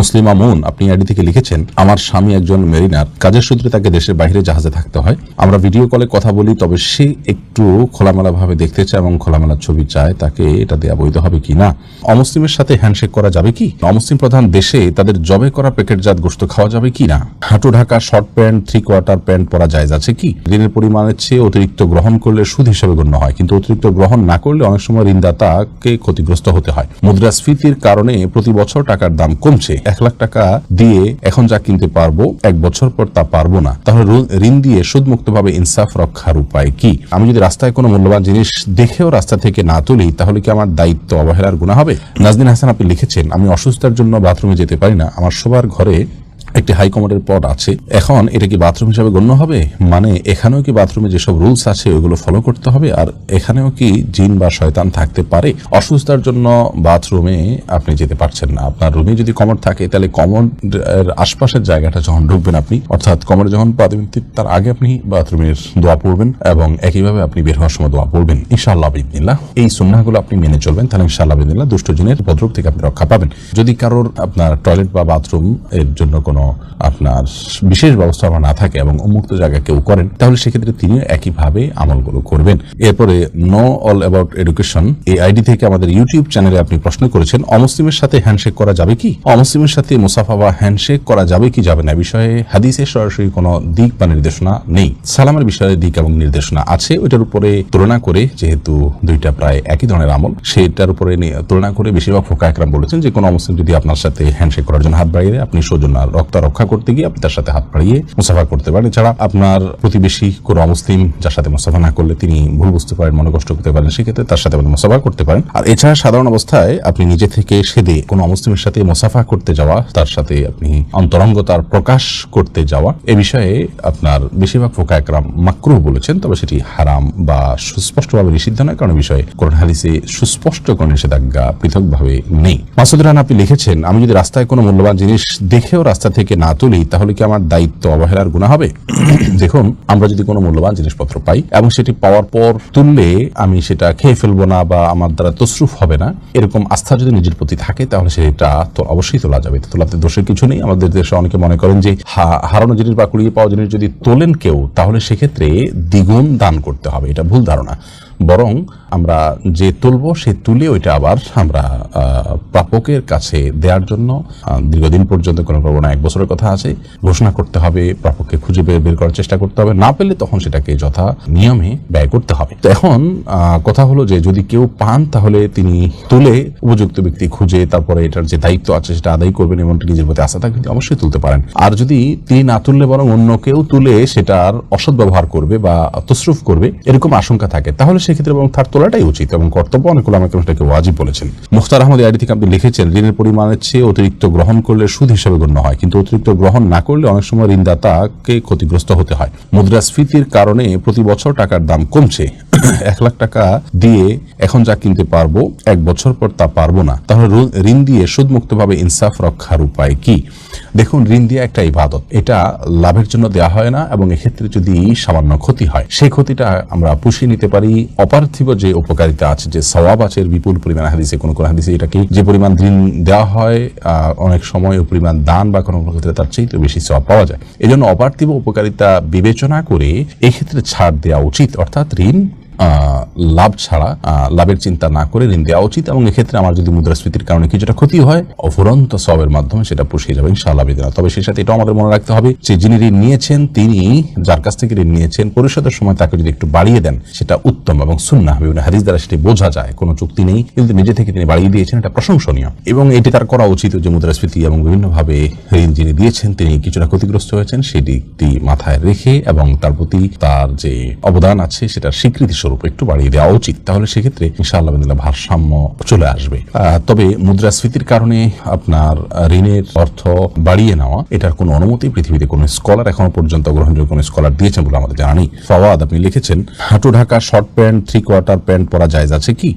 মুসলিমা moon আপনি ID থেকে লিখেছেন, আমার স্বামী একজন মেরিনার, কাজের সূত্রে তাকে দেশের বাইরে জাহাজে থাকতে হয়। আমরা ভিডিও কলে কথা বলি, তবে সে একটু খোলামেলা ভাবে দেখতে চায় এবং খোলামেলা ছবি চায়, তাকে এটা দেওয়া বৈধ হবে কি না? অমুসলিমের সাথে হ্যান্ডশেক করা যাবে কি? অমুসলিম প্রধান দেশে তাদের জবে করা প্যাকেটজাত গোশত খাওয়া যাবে কি না? হাঁটু ঢাকা শর্ট প্যান্ট, 3/4 প্যান্ট পরা জায়েজ আছে কি? ঋণের পরিমাণের চেয়ে অতিরিক্ত গ্রহণ করলে সুদ হিসেবে গণ্য হয়, কিন্তু অতিরিক্ত গ্রহণ না করলে অনেক সময় ঋণদাতাকে ক্ষতিগ্রস্ত হতে হয়। মুদ্রাস্ফীতির কারণে প্রতি বছর টাকার দাম কমছে। 1 লাখ টাকা দিয়ে এখন যা কিনতে পারবো 1 বছর পর তা পারবো না, তাহলে ঋণ দিয়ে সুদমুক্ত ভাবে ইনসাফ রক্ষার উপায় কি? আমি যদি রাস্তায় কোনো মূল্যবান জিনিস দেখেও রাস্তা থেকে না তুলি, তাহলে কি আমার দায়িত্ব অবহেলার গুনাহ হবে? নাজদিন হাসান আপনি লিখেছেন, আমি অসুস্থতার জন্য বাথরুমে যেতে পারি না, আমার শোবার ঘরে একটি হাই কমোডের পট আছে, এখন এটা কি বাথরুম হিসাবে গণ্য হবে? মানে এখানেও কি বাথরুমে যেসব রুলস আছে ওইগুলো ফলো করতে হবে? আর এখানেও কি জিন বা শয়তান থাকতে পারে? অসুস্থতার জন্য বাথরুমে আপনি যেতে পারছেন না, আপনার রুমে যদি কমোড থাকে তাহলে কমোডের আশপাশের জায়গাটা যখন ঢুকবেন আপনি, অর্থাৎ কমোডে যখন পা দিবেন তার আগে আপনি বাথরুমের দোয়া পড়বেন এবং একইভাবে আপনি বের হওয়ার সময় দোয়া পড়বেন। ইনশাআল্লাহ বিদিনিল্লাহ এই সুন্নাহগুলো আপনি মেনে চলবেন, তাহলে ইনশাআল্লাহ বিদিনিল্লাহ দুষ্ট জিনের উপদ্রব থেকে আপনি রক্ষা পাবেন। যদি কারোর আপনার টয়লেট বা বাথরুম এর জন্য কোনো আপনার বিশেষ ব্যবস্থা না থাকে এবং উন্মুক্ত জায়গা কেউ করেন, তাহলে সেক্ষেত্রে তিনি একইভাবে আমলগুলো করবেন। এরপরে নো অল অ্যাবাউট এডুকেশন এই আইডি থেকে আমাদের ইউটিউব চ্যানেলে আপনি প্রশ্ন করেছেন, অমুসলিমের সাথে হ্যান্ডশেক করা যাবে কি? অমুসলিমের সাথে মুসাফা বা হ্যান্ডশেক করা যাবে কি যাবে না বিষয়ে হাদিসে সরাসরি কোনো দিক বা নির্দেশনা নেই। সালামের বিষয়ে দিক এবং নির্দেশনা আছে, ওইটার উপরে তুলনা করে, যেহেতু দুইটা প্রায় একই ধরনের আমল, সেটার উপরে তুলনা করে বেশিরভাগ ফুকাহা একরাম বলেছেন যে কোনো মুসলিম যদি আপনার সাথে হ্যান্ডশেক করার জন্য হাত বাড়িয়ে দেয়, আপনি সৌজন্য রক্ষা করতে গিয়ে আপনি তার সাথে হাত বাড়িয়ে মুসাফা করতে পারেন। এছাড়া আপনার প্রতিবেশী কোনো অমুসলিম যার সাথে মুসাফা না করলে তিনি ভুল বুঝতে পারেন, মনে কষ্ট করতে পারেন, সেক্ষেত্রে তার সাথে আপনি মুসাফা করতে পারেন। আর এছাড়া সাধারণ অবস্থায় আপনি নিজে থেকে সেদে কোনো অমুসলিমের সাথে মুসাফা করতে যাওয়া, তার সাথে আপনি অন্তরঙ্গতার প্রকাশ করতে যাওয়া, এ বিষয়ে আপনার বেশিরভাগ ফুকাহা একরাম মাকরুহ বলেছেন, তবে সেটি হারাম বা সুস্পষ্টভাবে নিষিদ্ধ নয়, কারণ বিষয়ে কোরআন হাদিসে সুস্পষ্ট কোন নিষেধাজ্ঞা পৃথকভাবে নেই। মাসুদ রানা আপনি লিখেছেন, আমি যদি রাস্তায় কোনো মূল্যবান জিনিস দেখেও রাস্তা থেকে না তুলি, তাহলে কি আমার দায়িত্ব অবহেলার গুনাহ হবে? দেখুন, আমরা যদি কোনো মূল্যবান জিনিসপত্র পাই এবং সেটি পাওয়ার পর তুললে আমি সেটা খেয়ে ফেলবো না বা আমার দ্বারা তসরুফ হবে না, এরকম আস্থা যদি নিজের প্রতি থাকে, তাহলে সেটা তো অবশ্যই তোলা যাবে, তোলাতে দোষের কিছু নেই। আমাদের দেশে অনেকে মনে করেন যে হারানো জিনিস বা কুড়িয়ে পাওয়া জিনিস যদি তোলেন কেউ, তাহলে সেক্ষেত্রে দ্বিগুণ দান করতে হবে। এটা ভুল ধারণা। বরং আমরা যে তুলব সে তুলে ওইটা আবার আমরা প্রাপকের কাছে দেওয়ার জন্য দীর্ঘদিন পর্যন্ত কোনো না 1 বছরের কথা আছে, ঘোষণা করতে হবে, প্রাপককে খুঁজে বের করার চেষ্টা করতে হবে, না পেলে তখন সেটাকে যথা নিয়মে ব্যয় করতে হবে। তো এখন কথা হলো যে যদি কেউ পান, তাহলে তিনি তুলে উপযুক্ত ব্যক্তি খুঁজে তারপরে এটার যে দায়িত্ব আছে সেটা আদায় করবেন এবং নিজের প্রতি আস্থা থাকবে, অবশ্যই তুলতে পারেন। আর যদি তিনি না তুললে বরং অন্য কেউ তুলে সেটার অসৎ ব্যবহার করবে বা তসরুফ করবে, এরকম আশঙ্কা থাকে, তাহলে সেক্ষেত্রে এবং তার তোলাটাই উচিত এবং কর্তব্য। অনেক উলামা কেরাম সেটাকে ওয়াজিব বলেছেন। মুখতার আহমদ আইডি থেকে আপনি লিখেছেন, ঋণের পরিমাণের চেয়ে অতিরিক্ত গ্রহণ করলে সুদ হিসেবে গণ্য হয়, কিন্তু অতিরিক্ত গ্রহণ না করলে অনেক সময় ঋণদাতাকে ক্ষতিগ্রস্ত হতে হয়। মুদ্রাস্ফীতির কারণে প্রতি বছর টাকার দাম কমছে। 1 লাখ টাকা দিয়ে এখন যা কিনতে পারবো 1 বছর পর তা পারবো না, তাহলে ঋণ দিয়ে সুদমুক্ত ভাবে ইনসাফ রক্ষার উপায় কি? দেখুন, ঋণ দিয়ে একটা ইবাদত, এটা লাভের জন্য দেওয়া হয় না এবং এক্ষেত্রে যদি সামান্য ক্ষতি হয়, সেই ক্ষতিটা আমরা পুষিয়ে নিতে পারি। অপার্থিব যে উপকারিতা আছে, যে সওয়াব আছে, বিপুল পরিমাণ হাদিসে কোন হাদিসে এটাকে যে পরিমাণ ঋণ দেওয়া হয় অনেক সময় ওই পরিমাণ দান বা কোনো ক্ষেত্রে তার চেয়ে বেশি সওয়াব পাওয়া যায়। এই জন্য অপার্থিব উপকারিতা বিবেচনা করে এক্ষেত্রে ছাড় দেওয়া উচিত, অর্থাৎ ঋণ লাভ ছাড়া, লাভের চিন্তা না করে ঋণ দেওয়া উচিত। এবং এক্ষেত্রে আমার যদি মুদ্রাস্ফীতির কারণে কিছুটা ক্ষতি হয়, অফুরন্ত সওয়াবের মাধ্যমে সেটা পুষিয়ে যাবে ইনশাআল্লাহ বিদিনা। তবে সেই সাথে এটাও আমাদের মনে রাখতে হবে যে যিনি ঋণ নিয়েছেন, তিনি যার কাছ থেকে ঋণ নিয়েছেন, পরিশোধের সময় তাকে যদি একটু বাড়িয়ে দেন, সেটা উত্তম এবং সুন্নাহ, বিভিন্ন হাদিস দ্বারা সেটি বোঝা যায়। কোনো চুক্তি নেই, কিন্তু নিজে থেকে তিনি বাড়িয়ে দিয়েছেন, এটা প্রশংসনীয় এবং এটি তার করা উচিত যে মুদ্রাস্ফীতি এবং বিভিন্নভাবে ঋণ যিনি দিয়েছেন তিনি কিছুটা ক্ষতিগ্রস্ত হয়েছেন, সেটি মাথায় রেখে এবং তার প্রতি তার যে অবদান আছে সেটার স্বীকৃতি স্বরূপ একটু বাড়িয়ে দেওয়া উচিত। তাহলে সেক্ষেত্রে ইনশাআল্লাহ ভারসাম্য চলে আসবে। তবে মুদ্রাস্ফীতির কারণে আপনার ঋণের অর্থ বাড়িয়ে নেওয়া, এটার কোনো অনুমতি পৃথিবীতে কোনো স্কলার এখনো পর্যন্ত গ্রহণযোগ্য কোনো স্কলার দিয়েছেন বলে আমাদের জানা নেই। ফাওয়াদ আপনি লিখেছেন, হাঁটু ঢাকা শর্ট প্যান্ট, 3/4 প্যান্ট পরা জায়েজ আছে কি?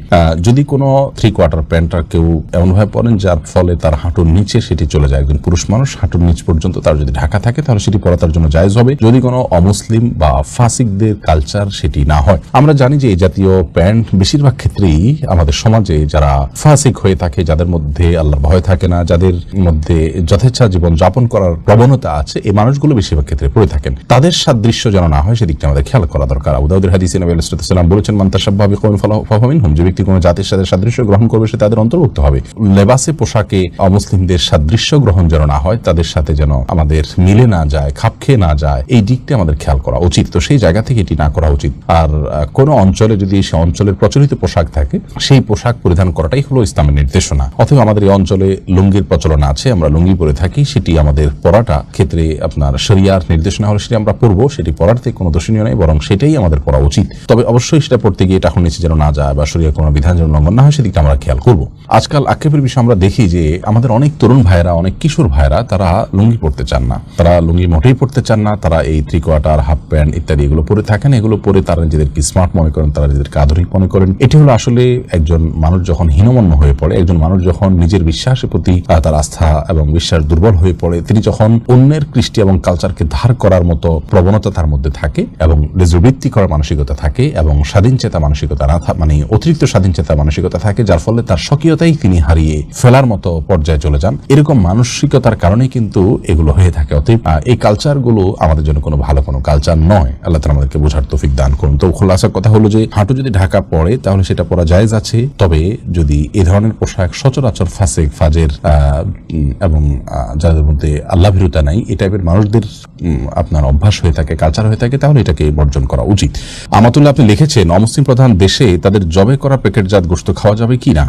যদি কোনো 3/4 প্যান্টটা কেউ এমনভাবে পরেন যার ফলে তার হাঁটুর নিচে সেটি চলে যায়, একজন পুরুষ মানুষ হাঁটুর নিচ পর্যন্ত তার যদি ঢাকা থাকে, তাহলে সেটি পরা তার জন্য জায়েজ হবে, যদি কোনো অমুসলিম বা ফাসিকদের কালচার সেটি না হয়। আমরা জানি যে এই জাতীয় প্যান্ট বেশিরভাগ ক্ষেত্রেই আমাদের সমাজে যারা ফাসিক হয়ে থাকে, যাদের মধ্যে আল্লাহর ভয় থাকে না, যাদের মধ্যে যথেচ্ছা জীবন যাপন করার প্রবণতা আছে, এই মানুষগুলো বেশিরভাগ ক্ষেত্রে পড়ে থাকেন। তাদের সাদৃশ্য যেন না হয় সেদিকটা আমাদের খেয়াল করা দরকার। আবু দাউদের হাদিসে নবী আলাইহিস সালাম বলেছেন, মান তাশাব্বাহা বিকওমিন ফাহুয়া মিনহুম, যে ব্যক্তি কোনো জাতির সাথে সাদৃশ্য গ্রহণ করবে সে তাদের অন্তর্ভুক্ত হবে। লেবাসে পোশাকে অমুসলিমদের সাদৃশ্য গ্রহণ যেন না হয়, তাদের সাথে যেন আমাদের মিলে না যায়, খাপ খেয়ে না যায়, এই দিকটা আমাদের খেয়াল করা উচিত। তো সেই জায়গা থেকে এটি না করা উচিত। আর কোন অঞ্চলে যদি সে অঞ্চলের প্রচলিত পোশাক থাকে, সেই পোশাক পরিধান করাটাই হলো ইসলামের নির্দেশনা। অথবা আমাদের এই অঞ্চলে লুঙ্গির প্রচলন আছে, আমরা লুঙ্গি পরে থাকি, সেটি আমাদের পরাটা ক্ষেত্রে আপনার শরিয়ার নির্দেশনা হলে সেটি আমরা পরবো, সেটি পরার থেকে কোনো দর্শনীয় নেই, বরং সেটাই আমাদের পরা উচিত। তবে অবশ্যই সেটা পড়তে গিয়ে টাকুর নিচে যেন না যায় বা শরিয়ার কোনো বিধান যেন লঙ্ঘন না হয়, সেদিকটা আমরা খেয়াল করবো। আজকাল আক্ষেপের বিষয় আমরা দেখি যে আমাদের অনেক তরুণ ভাইয়েরা, অনেক কিশোর ভাইয়েরা তারা লুঙ্গি পড়তে চান না, তারা লুঙ্গি মোটেই পড়তে চান না, তারা এই থ্রি কোয়ার্টার, হাফ প্যান্ট ইত্যাদি এগুলো পরে থাকেন। এগুলো পরে তারা নিজেদেরকে স্মার্ট মনে করেন, তারা নিজেদেরকে আধুনিক মনে করেন। এটি হলো আসলে একজন মানুষ যখন হীনমন্য হয়ে পড়ে, একজন মানুষ যখন নিজের বিশ্বাসের প্রতি তার আস্থা এবং বিশ্বাস দুর্বল হয়ে পড়ে, তিনি যখন অন্যের কৃষ্টি এবং কালচারকে ধার করার মতো প্রবণতা তার মধ্যে থাকে এবং লেজবৃত্তি করার মানসিকতা থাকে এবং স্বাধীন চেতা মানসিকতা না মানে অতিরিক্ত স্বাধীন চেতা মানসিকতা থাকে, যার ফলে তার স্বকীয়তাই তিনি হারিয়ে ফেলার মতো পর্যায়ে চলে যান। এরকম মানসিকতার কারণেই কিন্তু এগুলো হয়ে থাকে। অতএব এই কালচারগুলো আমাদের জন্য কোনো ভালো কোনো কালচার নয়। আল্লাহ তাআলা আমাদেরকে বোঝার তৌফিক দান করুন। তো খোলাসা কথা হলো যে হাঁটু যদি ঢাকা পড়ে তাহলে সেটা পরা জায়েজ আছে, তবে যদি এই ধরনের পোশাক সচরাচর ফাসিক, ফাজের এবং যাদের মধ্যে আল্লাহ ভীরুতা নাই, এই টাইপের মানুষদের আপনার অভ্যাস হয়ে থাকে, কালচার হয়ে থাকে, তাহলে এটাকে বর্জন করা উচিত। আমাতুল্লাহ আপনি লিখেছেন, অমুসলিম প্রধান দেশে তাদের জবে করা প্যাকেটজাত গোশত খাওয়া যাবে কি না?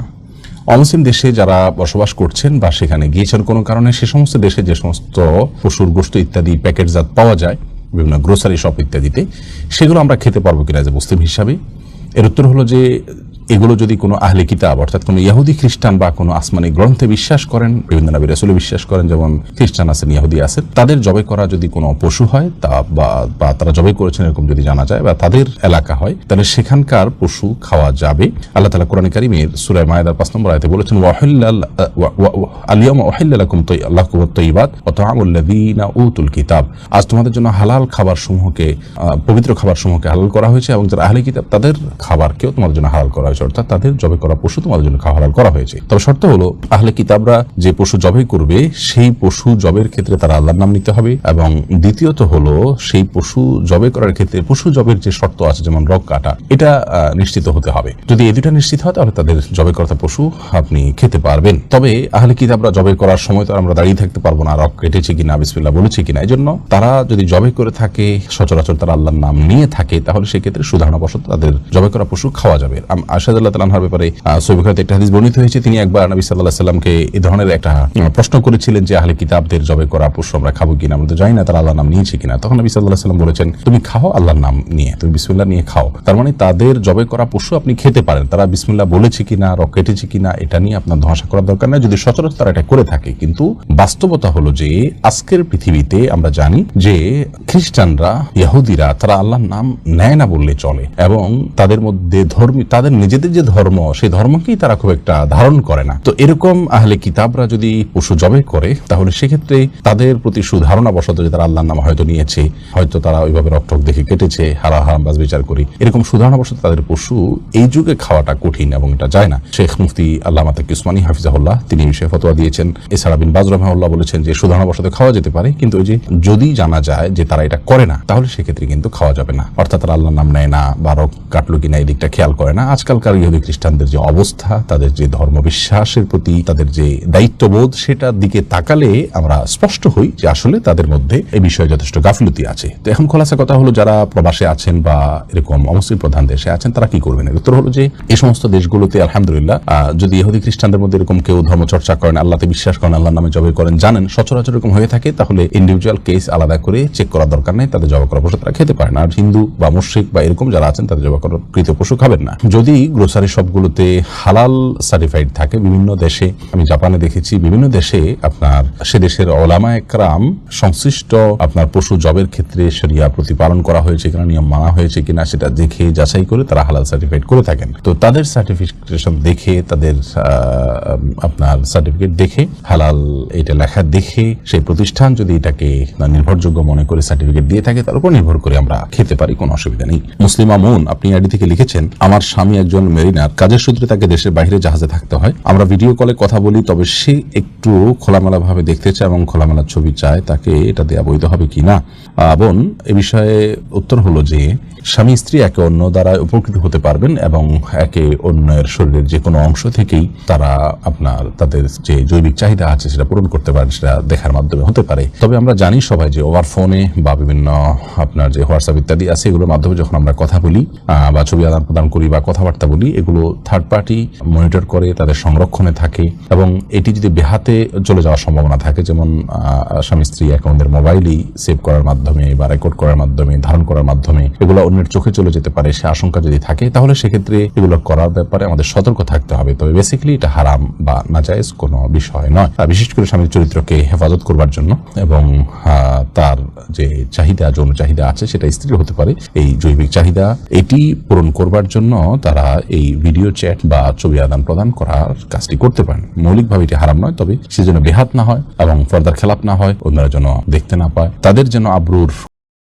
অমুসলিম দেশে যারা বসবাস করছেন বা সেখানে গিয়েছেন কোনো কারণে, সে সমস্ত দেশে যে সমস্ত পশুর গোশত ইত্যাদি প্যাকেটজাত পাওয়া যায় বিভিন্ন গ্রোসারি শপ ইত্যাদিতে, সেগুলো আমরা খেতে পারবো কিনা যে মুসলিম হিসাবে? এর উত্তর হলো যে এগুলো যদি কোনো আহলে কিতাব অর্থাৎ কোনো ইহুদি খ্রিস্টান বা কোনো আসমানি গ্রন্থে বিশ্বাস করেন, বিভিন্ন নবী রাসূলে বিশ্বাস করেন, যেমন খ্রিস্টান আছেন, ইহুদি আছেন, তাদের জবে করা যদি কোনো পশু হয় তা বা তারা জবে করেছেন এরকম যদি জানা যায় বা তাদের এলাকা হয়, তাহলে সেখানকার পশু খাওয়া যাবে। আল্লাহ তাআলা কোরআনে কারীমের সূরা মায়েদার 5 নম্বর আয়াতে বলেছেন, আল-ইয়াওমা উহিল্লা লাকুম আত-তাইয়্যিবাত ওয়া তা'আমুল লাযীনা উতুল কিতাব। আজ তোমাদের জন্য হালাল খাবার সমূহকে, পবিত্র খাবার সমূহকে হালাল করা হয়েছে এবং যারা আহলে কিতাব তাদের খাবারকেও তোমাদের জন্য হালাল করা হয়েছে, অর্থাৎ তাদের জবে করা পশু তোমাদের জন্য খাওয়া হালাল করা হয়েছে। তবে শর্ত হলো আহলে কিতাবরা যে পশু জবে করবে সেই পশু জবের ক্ষেত্রে তারা আল্লাহর নাম নিতে হবে, এবং দ্বিতীয়ত হলো সেই পশু জবে করার ক্ষেত্রে পশু জবের যে শর্ত আছে, যেমন রগ কাটা, এটা নিশ্চিত হতে হবে। যদি এই দুটা নিশ্চিত হয় তাহলে তাদের জবে করা পশু আপনি খেতে পারবেন। তবে আহলে কিতাবরা জবে করার সময় তো আমরা দাঁড়িয়ে থাকতে পারবো না, রগ কেটেছে কিনা, বিসমিল্লাহ বলেছে কিনা। এই জন্য তারা যদি জবে করে থাকে, সচরাচর তারা আল্লাহর নাম নিয়ে থাকে, তাহলে সেক্ষেত্রে সুধারণাবশত তাদের জবে করা পশু খাওয়া যাবে। আয়েশা রাদিয়াল্লাহু তাআলার ব্যাপারে সহিহ বুখারীতে একটা হাদিস বর্ণিত হয়েছে, তিনি একবার নবী সাল্লাল্লাহু আলাইহি সাল্লামকে এই ধরনের একটা প্রশ্ন করেছিলেন যে আহলে কিতাবদের জবে করা পশু আমরা খাবো কিনা, আমরা তো জানি না তারা আল্লাহর নাম নিয়েছে কিনা। তখন নবী সাল্লাল্লাহু আলাইহি সাল্লাম বলেছেন, তুমি খাও আল্লাহর নাম নিয়ে, তুমি বিসমিল্লাহ নিয়ে খাও। তার মানে তাদের জবে করা পশু আপনি খেতে পারেন, তারা বিসমিল্লাহ বলেছে কিনা, রগ কেটেছে কিনা, এটা নিয়ে আপনার ধোঁয়াশা করার দরকার নেই, যদি সচরাচর তারা এটা করে থাকে। কিন্তু বাস্তবতা হলো যে আজকের পৃথিবীতে আমরা জানি যে খ্রিস্টানরা, ইহুদিরা তারা আল্লাহর নাম নেয় না বললে চলে, এবং তাদের মধ্যে তাদের নিজেদের যে ধর্ম, সেই ধর্মকেই তারা খুব একটা ধারণ করে না। তো এরকম আহলে কিতাবরা যদি পশু জবে করে, তাহলে সেক্ষেত্রে তাদের প্রতি সুধারণা বশত যে তারা আল্লাহর নাম হয়তো নিয়েছে, হয়তো তারা ওইভাবে রকটক দেখে কেটেছে, হারাম বাজ বিচার করি, এরকম সুধারণা বশত তাদের পশু এই যুগে খাওয়াটা কঠিন এবং এটা যায় না। শেখ মুফতি আল্লামা তাকি উসমানী হাফিজাহুল্লাহ তিনি এই বিষয়ে ফতোয়া দিয়েছেন। এছাড়া বিন বাজ রাহিমাহুল্লাহ বলেছেন যে সুধারণা বশত খাওয়া যেতে পারে, কিন্তু ওই যে যদি জানা যায় যে তারা এটা করে না, তাহলে সেক্ষেত্রে কিন্তু খাওয়া যাবে না। অর্থাৎ তারা আল্লাহর নাম নেয় না বা রক কাটলো কিনা এই দিকটা খেয়াল করে না। আজকালকার ইহুদি খ্রিস্টানদের যে অবস্থা, তাদের যে ধর্ম বিশ্বাসের প্রতি তাদের যে দায়িত্ববোধ, সেটার দিকে তাকালে আমরা স্পষ্ট হই যে আসলে তাদের মধ্যে এই বিষয়ে যথেষ্ট গাফিলতি আছে। তো এখন খোলাসা কথা হলো, যারা প্রবাসে আছেন বা এরকম অমুসলিম প্রধান দেশে আছেন, তারা কি করবেন? এর উত্তর হলো যে এই সমস্ত দেশগুলোতে আলহামদুলিল্লাহ যদি ইহুদি খ্রিস্টানদের মধ্যে এরকম কেউ ধর্মচর্চা করেন, আল্লাহতে বিশ্বাস করেন, আল্লাহর নামে জবে করেন, জানেন সচরাচর এরকম হয়ে থাকে, তাহলে ইন্ডিভিজুয়াল কেস আলাদা করে চেক করার দরকার নেই, তাদের জবে করা পশু তারা খেতে পারেন। আর হিন্দু বা মুশরিক বা এরকম যারা আছেন তাদের জবে করা কৃত পশু খাবেন না। যদি গ্রোসারি শপগুলোতে হালাল সার্টিফাইড থাকে। বিভিন্ন দেশে, আমি জাপানে দেখেছি, বিভিন্ন দেশে আপনার সে দেশের ওলামা একরাম সংশ্লিষ্ট আপনার পশু জবের ক্ষেত্রে শরিয়া প্রতিপালন করা হয়েছে কিনা, নিয়ম মানা হয়েছে কিনা সেটা দেখে যাচাই করে তারা হালাল সার্টিফাইড করে থাকেন। তো তাদের সার্টিফিকেশন দেখে, তাদের আপনার সার্টিফিকেট দেখে, হালাল এটা লেখা দেখে সেই প্রতিষ্ঠান যদি এটাকে নির্ভরযোগ্য মনে করে সার্টিফিকেট দিয়ে থাকে, তার উপর নির্ভর করে আমরা খেতে পারি, কোনো অসুবিধা নেই। মুসলিম আমুন আপনি আইডি থেকে লিখেছেন, আমার স্বামী একজন মেরিনার, কাজের সূত্রে তাকে দেশের বাইরে জাহাজে থাকতে হয়। আমরা ভিডিও কলে কথা বলি, তবে সে একটু খোলামেলা ভাবে দেখতে চায় এবং খোলামেলা ছবি চায়, তাকে এটা দেওয়া বৈধ হবে কিনা। বোন, এ বিষয়ে উত্তর হলো যে স্বামী স্ত্রী একে অন্য দ্বারা উপকৃত হতে পারবেন এবং একে অন্যের শরীরের যে কোনো অংশ থেকেই তারা আপনার তাদের যে জৈবিক চাহিদা আছে সেটা পূরণ করতে পারেন, সেটা দেখার মাধ্যমে হতে পারে। তবে আমরা জানি সবাই যে ওভার ফোনে বা বিভিন্ন আপনার যে হোয়াটসঅ্যাপ ইত্যাদি আছে, এগুলোর মাধ্যমে যখন আমরা কথা বলি বা ছবি আদান প্রদান করি বা কথাবার্তা বলি, এগুলো থার্ড পার্টি মনিটর করে, তাদের সংরক্ষণে থাকে এবং এটি যদি বেহাতে চলে যাওয়ার সম্ভাবনা থাকে, যেমন স্বামী স্ত্রী একে অন্যের মোবাইলেই সেভ করার মাধ্যমে বা রেকর্ড করার মাধ্যমে, ধারণ করার মাধ্যমে এগুলো অন্যের চোখে চলে যেতে পারে, সে আশঙ্কা যদি থাকে, তাহলে সেক্ষেত্রে এগুলো করার ব্যাপারে আমাদের সতর্ক থাকতে হবে। তবে বেসিক্যালি এটা হারাম বা নাজায়েজ কোনো বিষয় নয়, বিশেষ করে স্বামীর চরিত্রকে হেফাজত করবার জন্য এবং তার যে চাহিদা, যৌন চাহিদা আছে সেটা স্ত্রীর হতে পারে, এই জৈবিক চাহিদা এটি পূরণ করবার জন্য তারা এই ভিডিও চ্যাট বা ছবি আদান প্রদান করার কাজটি করতে পারেন। মৌলিকভাবে এটি হারাম নয়, তবে সেজন্য বেহাত না হয় এবং পর্দার খেলাপ না হয়, অন্যরা যেন দেখতে না পায়, তাদের যেন আব্রুর